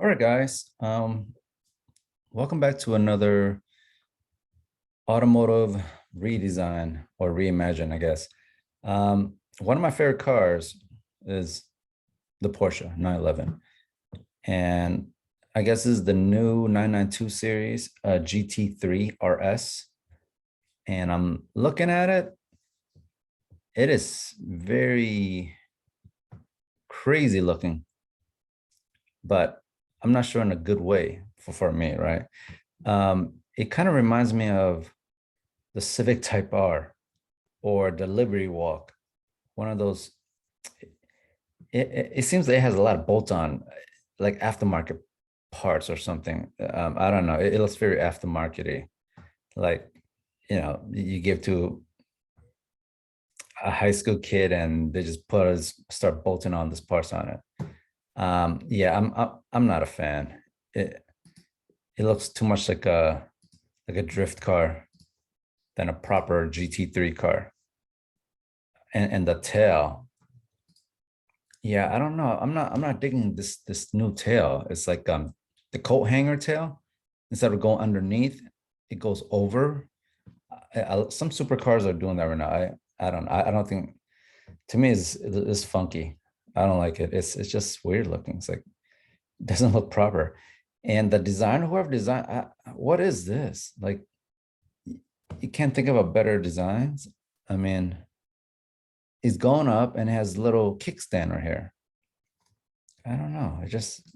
All right, guys. Welcome back to another automotive redesign or reimagine, I guess. One of my favorite cars is the Porsche 911. And I guess this is the new 992 series, GT3 RS. And I'm looking at it. It is very crazy looking, but I'm not sure in a good way for me, right? It kind of reminds me of the Civic Type R or the Liberty Walk. One of those. It seems that it has a lot of bolt-on, like aftermarket parts or something. I don't know. It looks very aftermarkety, like you give to a high school kid and they just start bolting on these parts on it. Yeah, I'm not a fan. It looks too much like a drift car than a proper GT3 car. And the tail, yeah, I don't know. I'm not digging this new tail. It's like the coat hanger tail. Instead of going underneath, it goes over. Some supercars are doing that right now. I don't think, to me it's funky. I don't like it. It's just weird looking. It's like it doesn't look proper. And the designer, whoever designed, what is this? Like, you can't think of a better designs. I mean, it's going up and has little kickstand right here. I don't know. It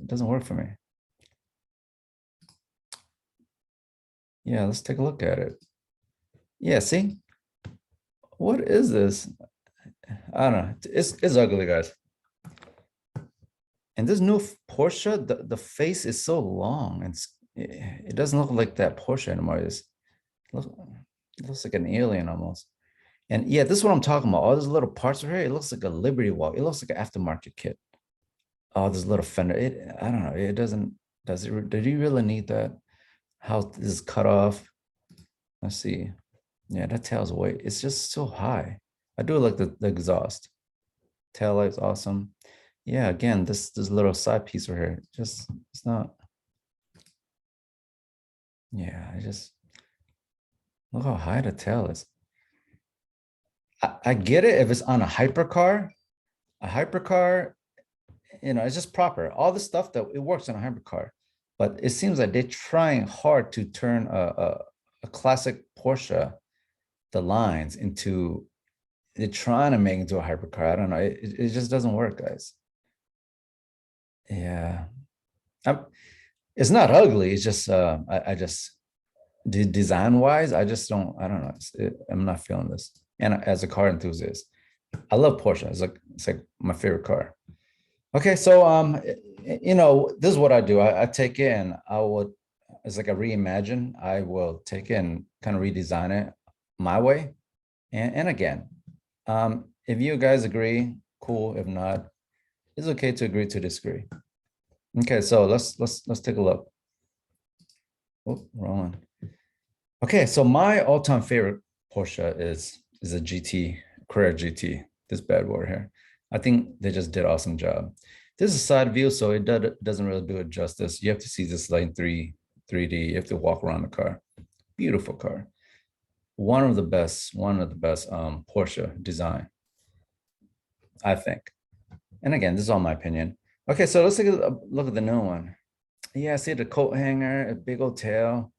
doesn't work for me. Yeah, let's take a look at it. Yeah, see? What is this? I don't know. It's ugly, guys. And this new Porsche, the face is so long. It doesn't look like that Porsche anymore. It looks like an alien almost. And yeah, this is what I'm talking about. All these little parts right here, it looks like a Liberty Walk. It looks like an aftermarket kit. Oh, this little fender. I don't know. It doesn't, did you really need that? How this is cut off? Let's see. Yeah, that tail's way. It's just so high. I do like the exhaust. Tail light's awesome. Yeah, again, this little side piece right here, just it's not. Yeah, I just look how high the tail is. I get it if it's on a hypercar, it's just proper. All the stuff that it works on a hypercar, but it seems like they're trying hard to turn a classic Porsche, the lines into, they're trying to make it into a hypercar. I don't know. It just doesn't work, guys. Yeah. I'm, it's not ugly. It's just I just design wise, I don't know. I'm not feeling this. And as a car enthusiast, I love Porsche. It's like my favorite car. Okay, so this is what I do. I take in, I would, it's like a reimagine. I will take in, kind of redesign it my way. And again, if you guys agree, cool. If not, it's okay to agree to disagree. Okay, so let's take a look. Oh, wrong one. Okay, so my all-time favorite Porsche is a GT, Carrera GT, this bad boy here. I think they just did an awesome job. This is a side view, so doesn't really do it justice. You have to see this like in 3D. You have to walk around the car. Beautiful car. One of the best Porsche design, I think. And again, this is all my opinion. Okay, so let's take a look at the new one. Yeah, see the coat hanger, a big old tail.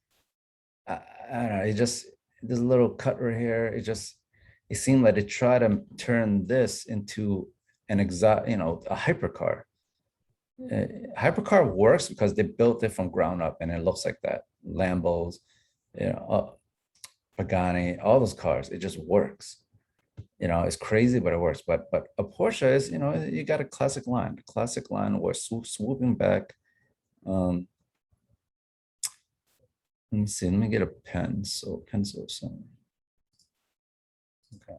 I don't know, it just, this little cut right here, it seemed like they try to turn this into an a hypercar. Hypercar works because they built it from ground up and it looks like that. Lambos, Pagani, all those cars, it just works. It's crazy, but it works. But a Porsche is, you got a classic line where swooping back. Let me see. Let me get a pencil. So okay,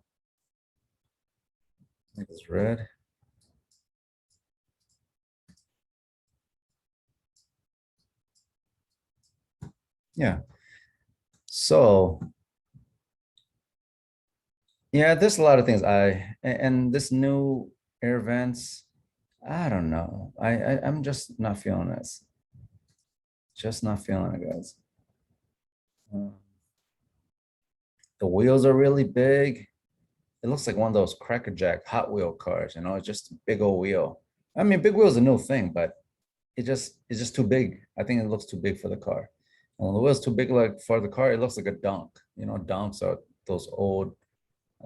I think it's red. Yeah. So yeah, there's a lot of things. And this new air vents, I don't know. I'm just not feeling this. Just not feeling it, guys. The wheels are really big. It looks like one of those Cracker Jack Hot Wheel cars, you know, it's just a big old wheel. I mean, big wheel is a new thing, but it's just too big. I think it looks too big for the car. And when the wheel's too big like for the car, it looks like a dunk. You know, dunks are those old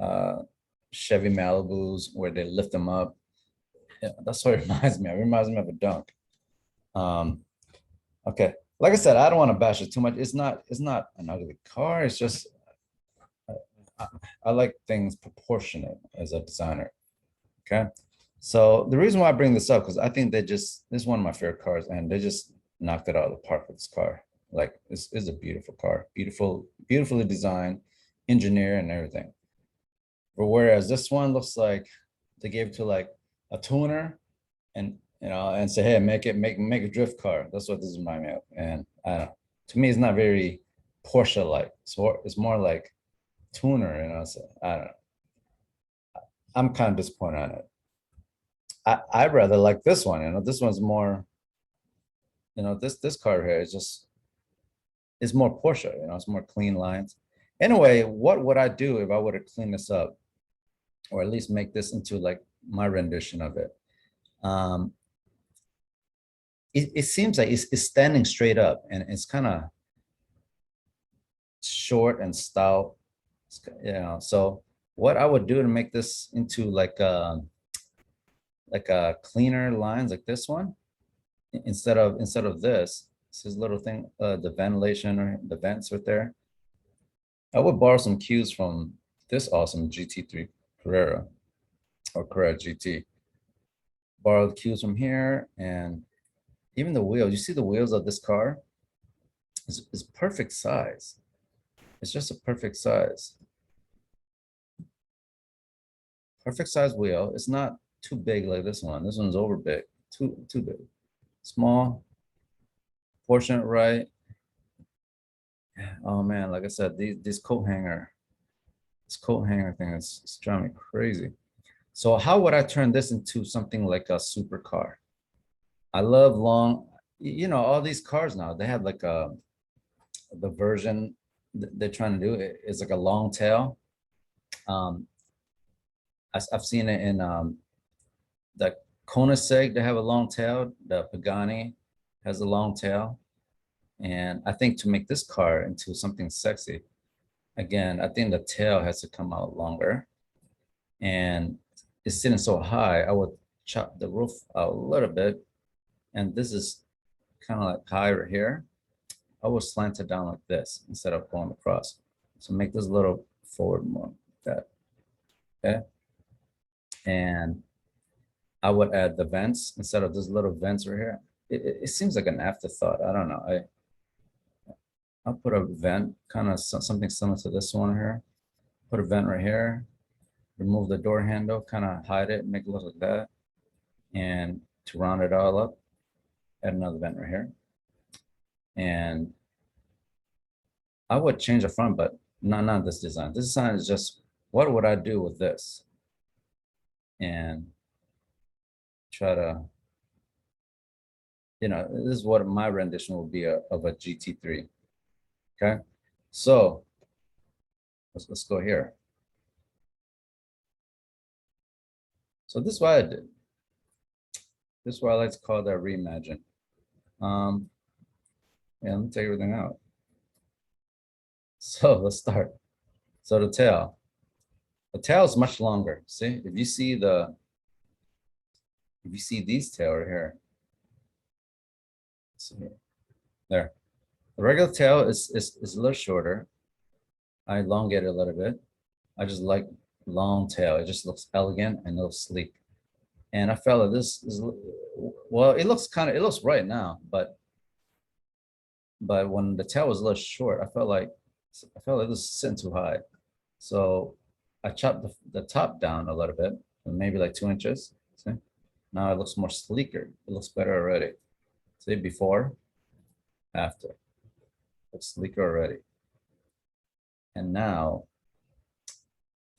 uh Chevy Malibus where they lift them up. Yeah, that's what it reminds me of. It reminds me of a dunk. Um, okay. Like I said, I don't want to bash it too much. It's not an ugly car. It's just I, I like things proportionate as a designer. Okay. So the reason why I bring this up, because I think this is one of my favorite cars, and they just knocked it out of the park with this car. Like this is a beautiful car, beautifully designed, engineer and everything. But whereas this one looks like they gave it to like a tuner and and say, hey, make a drift car. That's what this is my me. And I don't know. To me, it's not very Porsche-like. So it's more like tuner, so I don't know. I'm kind of disappointed on it. I rather like this one. This one's more. This car here is more Porsche. It's more clean lines. Anyway, what would I do if I were to clean this up, or at least make this into like my rendition of it? Um, it seems like it's standing straight up, and it's kind of short and stout. So what I would do to make this into like a cleaner lines like this one, instead of this little thing, the ventilation or the vents right there, I would borrow some cues from this awesome GT3 Carrera or Carrera GT. Borrow the cues from here, and even the wheels. You see the wheels of this car is perfect size. It's just a perfect size. Perfect size wheel. It's not too big like this one. This one's over big. Too big. Small. Proportionate right. Oh man, like I said, this coat hanger thing is driving me crazy. So how would I turn this into something like a supercar? I love long, all these cars now, they have like the version they're trying to do is like a long tail. Um, I've seen it in the Koenigsegg, they have a long tail. The Pagani has a long tail. And I think to make this car into something sexy, again, I think the tail has to come out longer. And it's sitting so high, I would chop the roof out a little bit. And this is kind of like high right here. I would slant it down like this instead of going across. So make this a little forward more like that. Okay. And I would add the vents instead of this little vents right here. It seems like an afterthought. I don't know. I'll put a vent, kind of something similar to this one here. Put a vent right here. Remove the door handle, kind of hide it, make it look like that. And to round it all up, add another vent right here. And I would change the front, but not this design. This design is just, what would I do with this? And try to, this is what my rendition will be of a GT3. Okay, so let's go here. So this is what I did. This is what I like to call that reimagine. Yeah, let me take everything out. So let's start. So the tail is much longer. See, if you see these tail right here, see there. The regular tail is a little shorter. I elongate it a little bit. I just like long tail. It just looks elegant and it looks sleek. And I felt that this is, well, it looks right now, but when the tail was a little short, I felt like this was sitting too high. So I chopped the top down a little bit, maybe like 2 inches. See? Now it looks more sleeker. It looks better already. See, before, after. It's sleeker already. And now,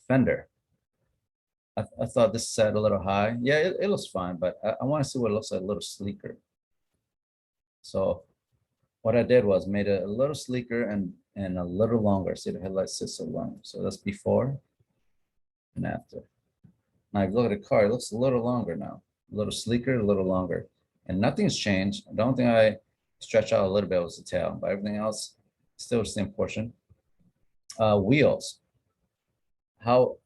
fender. I thought this sat a little high. Yeah, it looks fine, but I want to see what it looks like a little sleeker. So what I did was made it a little sleeker and a little longer. See, the headlight sits so long. So that's before and after. Now if you look at the car, it looks a little longer now, a little sleeker, a little longer, and nothing's changed. The only thing I stretch out a little bit was the tail, but everything else still the same portion. Wheels. How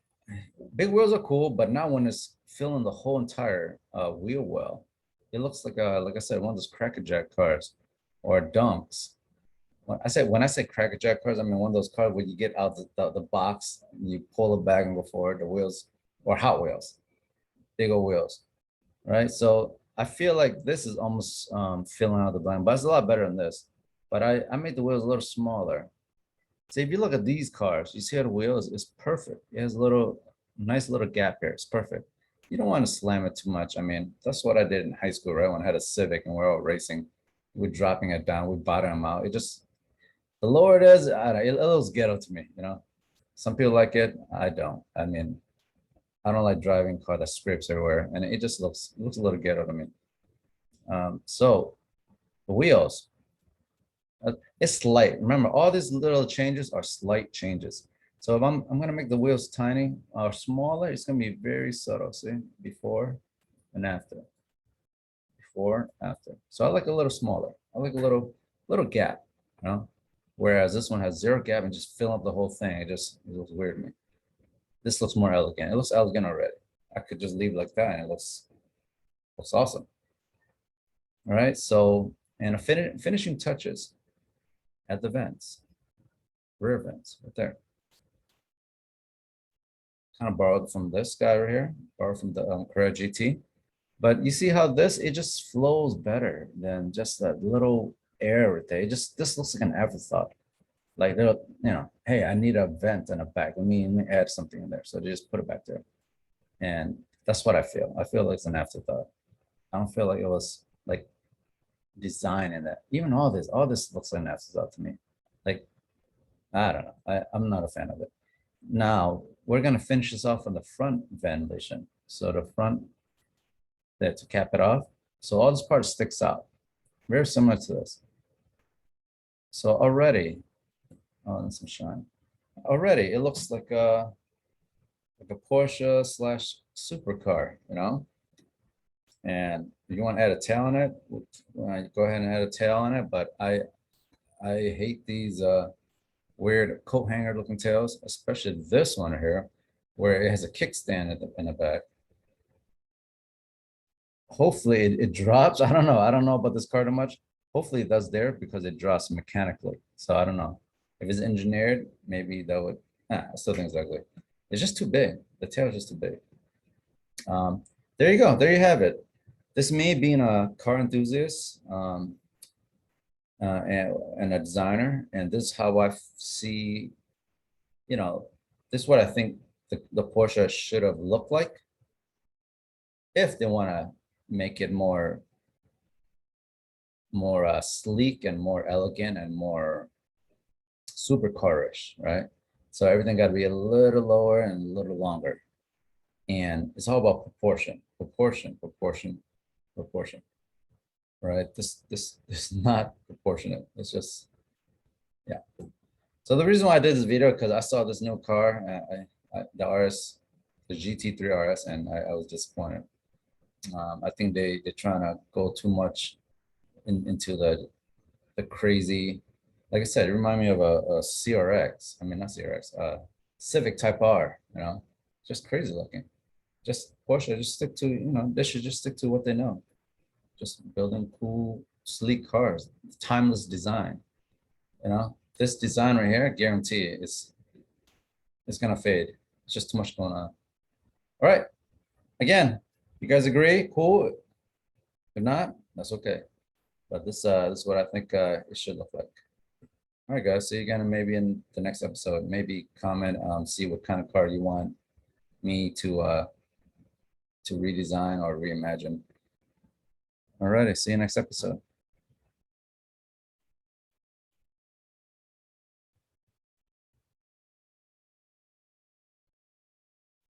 big wheels are cool, but not when it's filling the whole entire wheel well. It looks like I said, one of those crackerjack cars or dunks. When I say crackerjack cars, I mean one of those cars where you get out the box, and you pull it back and go forward. The wheels or Hot Wheels, big old wheels, right? So I feel like this is almost filling out the blank, but it's a lot better than this. But I made the wheels a little smaller. So if you look at these cars, you see how the wheels is perfect. It has a little nice little gap here. It's perfect. You don't want to slam it too much. I mean, that's what I did in high school, right? When I had a Civic and we're all racing, we're dropping it down, we bottom them out. It just the lower it is, it looks ghetto to me, you know. Some people like it, I don't. I mean, I don't like driving a car that scrapes everywhere, and it just looks a little ghetto to me. So the wheels, it's slight. Remember, all these little changes are slight changes. So if I'm gonna make the wheels tiny or smaller, it's gonna be very subtle. See, before and after, before, after. So I like a little smaller. I like a little gap, you know. Whereas this one has zero gap and just fill up the whole thing. It looks weird to me. This looks more elegant. It looks elegant already. I could just leave it like that and it looks awesome. All right, so and finishing touches at the vents, rear vents, right there. Kind of borrowed from this guy right here, borrowed from the Carrera GT. But you see how it just flows better than just that little air right there. This looks like an afterthought. Like they're, hey, I need a vent and a back. Let me add something in there. So they just put it back there. And that's what I feel. I feel like it's an afterthought. I don't feel like it was like design in that. Even all this looks like an afterthought to me. Like, I don't know. I'm not a fan of it. Now we're gonna finish this off on the front ventilation. So the front there to cap it off. So all this part sticks out. Very similar to this. So already, oh, and some shine. Already, it looks like a Porsche slash supercar, you know. And if you want to add a tail on it, go ahead and add a tail on it. But I hate these weird coat hanger looking tails, especially this one here, where it has a kickstand in the back. Hopefully it drops. I don't know. I don't know about this car too much. Hopefully it does there because it drops mechanically. So I don't know. If it's engineered, maybe that would, I still think it's ugly. It's just too big. The tail is just too big. There you go. There you have it. This me being a car enthusiast and a designer, and this is how I see, this is what I think the Porsche should have looked like if they want to make it more sleek and more elegant and more supercarish, right? So everything got to be a little lower and a little longer, and it's all about proportion, right? This is not proportionate. It's just, yeah. So the reason why I did this video because I saw this new car, the RS, the GT3 RS, and I was disappointed. I think they're trying to go too much into the crazy. Like I said, it reminded me of a CRX. I mean, not CRX, Civic Type R. Just crazy looking. Just Porsche, just stick to they should just stick to what they know. Just building cool, sleek cars, timeless design. This design right here, I guarantee it's gonna fade. It's just too much going on. All right. Again, you guys agree? Cool. If not, that's okay. But this is what I think it should look like. All right, guys. See you again, maybe in the next episode. Maybe comment, see what kind of car you want me to redesign or reimagine. All righty. See you next episode.